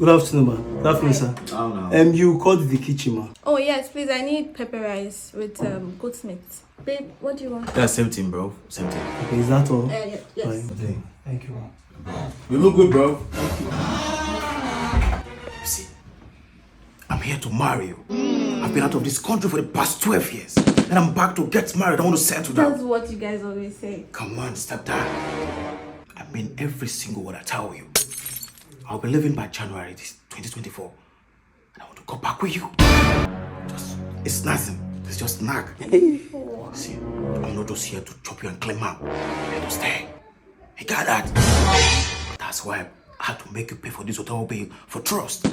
Good afternoon, ma. Good afternoon, sir. Oh no. You called the kitchen, ma. Oh yes, please. I need pepper rice with goat's meat. Babe, what do you want? That's same thing, bro. Same thing. Okay, is that all? Yes. Fine. Thank you, ma. You look good, bro. See, I'm here to marry you. I've been out of this country for the past 12 years. And I'm back to get married. I want to settle down. That's what you guys always say. Come on, stop that. I mean every single word I tell you. I'll be leaving by January 2024. And I want to go back with you. It's nothing. It's just nag. See, I'm not just here to chop you and clean up. I'm here to stay. You got that? That's why I had to make you pay for this hotel bill for trust.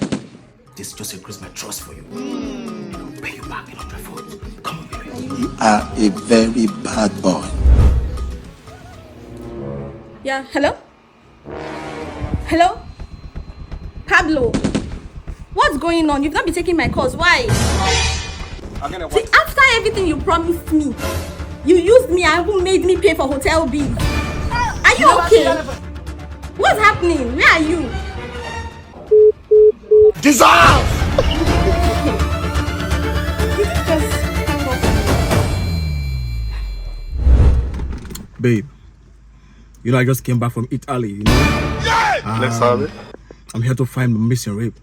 This just increased my trust for you. I'll pay you back in 100 folds. Come on, baby. You are a very bad boy. Yeah. Hello. Hello. Pablo. What's going on? You've not been taking my calls. Why? See, after everything you promised me, you used me and even made me pay for hotel bills. Are you okay? What's happening? Where are you? Dissolve! Babe, you know I just came back from Italy, you know? Let's have it. I'm here to find my missing rib.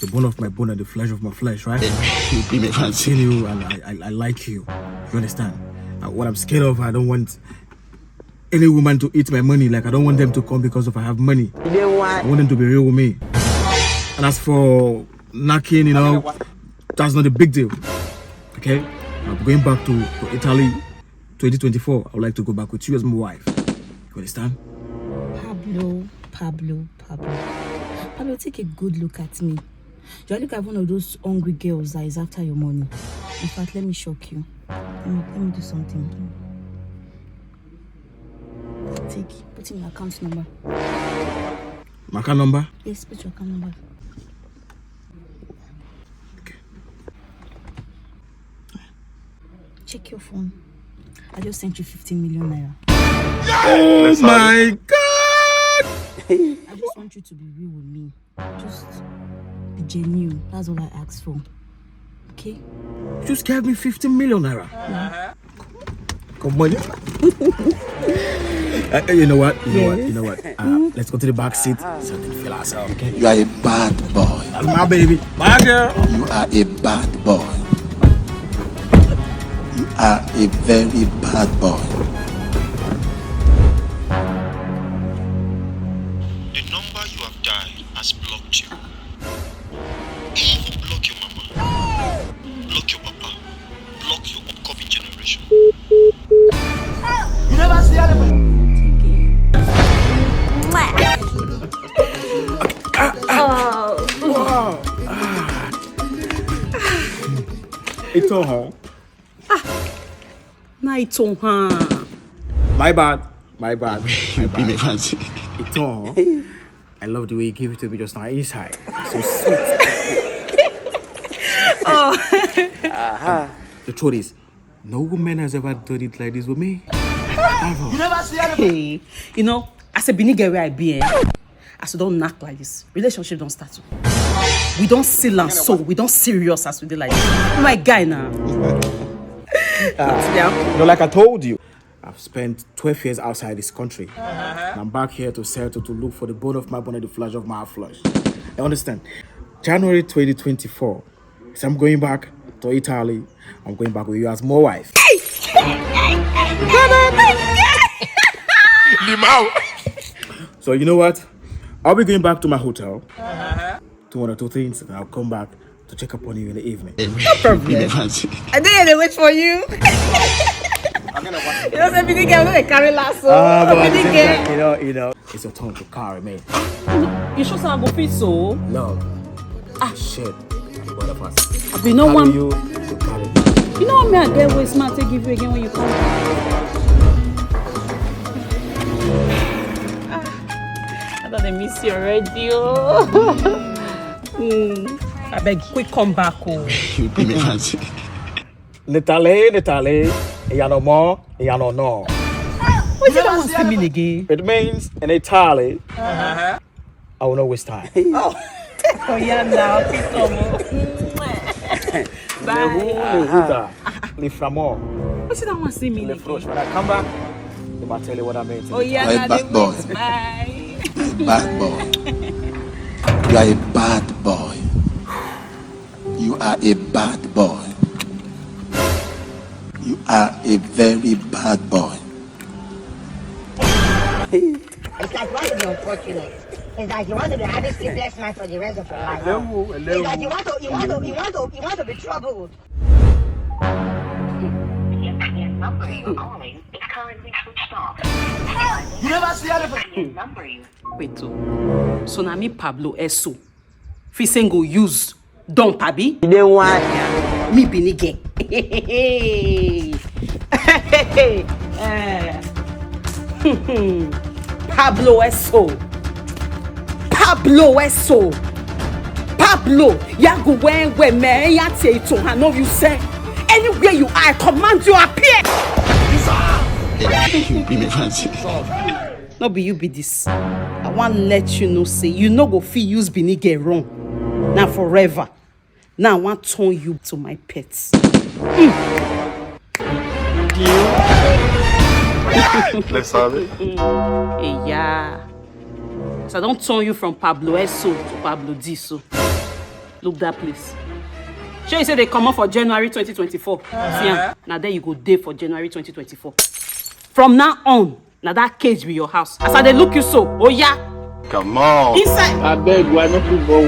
The bone of my bone and the flesh of my flesh, right? You be me I've fancy. seen you and I like you. You understand? What I'm scared of, I don't want any woman to eat my money. Like, I don't want them to come because of I have money. I want them to be real with me. And as for knocking, you know, that's not a big deal. Okay? I'm going back to Italy 2024. I would like to go back with you as my wife. You understand? Pablo, take a good look at me. Do I look like one of those hungry girls that is after your money? In fact, let me shock you. Let me do something. Put in your account number. My account number? Yes, put your account number. Okay. Check your phone. I just sent you 15 million naira. Oh my God! I just want you to be real with me. Just be genuine. That's all I asked for. Okay? You just gave me 15 million naira. Come on. You know what? You know what? Let's go to the back seat so we can feel ourselves, okay? You are a bad boy. That's my baby. My girl. You are a bad boy. You are a very bad boy. The number you have dialed has blocked you. If you block your mama, block your papa, block your upcoming generation. You never see anything. Wow. It's all huh? Night on her. My bad. You be me fancy. It's all huh? I love the way you give it to me just now inside. So sweet. The truth is, no woman has ever done it like this with me. Ever. You never see anything. Hey, you know, as a Benin girl where I be, as we don't knock like this, relationship don't start. We don't seal and so we don't serious as we do like this. My guy now. You know, like I told you, I've spent 12 years outside this country. And I'm back here to settle, to look for the bone of my bone and the flesh of my flesh. You understand? January 2024, so I'm going back to Italy. I'm going back with you as my wife. So you know what? I'll be going back to my hotel to one or two things, and I'll come back to check up on you in the evening. You be me fancy. I think they wait for you. You know, some Benin girl don't carry lasso. But at the same time, you know, it's your turn to carry me. You sure some go fit so? No. Shit. What of us? I know Carry one. you to carry me. You know what me and get way smart to give you again when you come. I thought they miss you already. I beg, quick come back. Oh. You be me fancy. Nathalie, you no more, you no no. What did that one mean again? It means in Italy, I will not waste time. Oh. Oh yeah, now bye. Leave from all. What's that one see me? When I come back, I'm gonna tell you what I meant. Oh yeah, You are a now bad boy. bye. Bad boy. You are a bad boy. You are a bad boy. You are a very bad boy. It's like you want to be unfortunate. It's like you want to be having sleepless nights for the rest of your life. It's like you want to be troubled. The number you're calling is currently switched off. You never see anything. The number you Wait, so now me Pablo Eso. Fi go use Don Pabi. You don't want. Me binige. Pablo Eso. Pablo Eso. Pablo, ya go when man ya say to I know you say. Anywhere you are, I command you appear. You be me Francis. No be you be this. I want let you know say you no go fit use binige wrong. Now forever. Now I want turn you to my pets. Let's have it. Hey, yeah. So I don't turn you from Pablo Eso to Pablo Diso. Look that place. Sure you say they come up for January 2024. See, now there you go day for January 2024. From now on, now that cage be your house. As I they look you so, oh yeah. Come on. Inside. I beg, why not to go?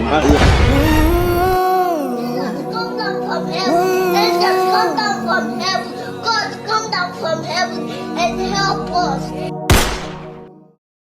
Come down from heaven. Let's just come down from heaven. God, come down from heaven and help us.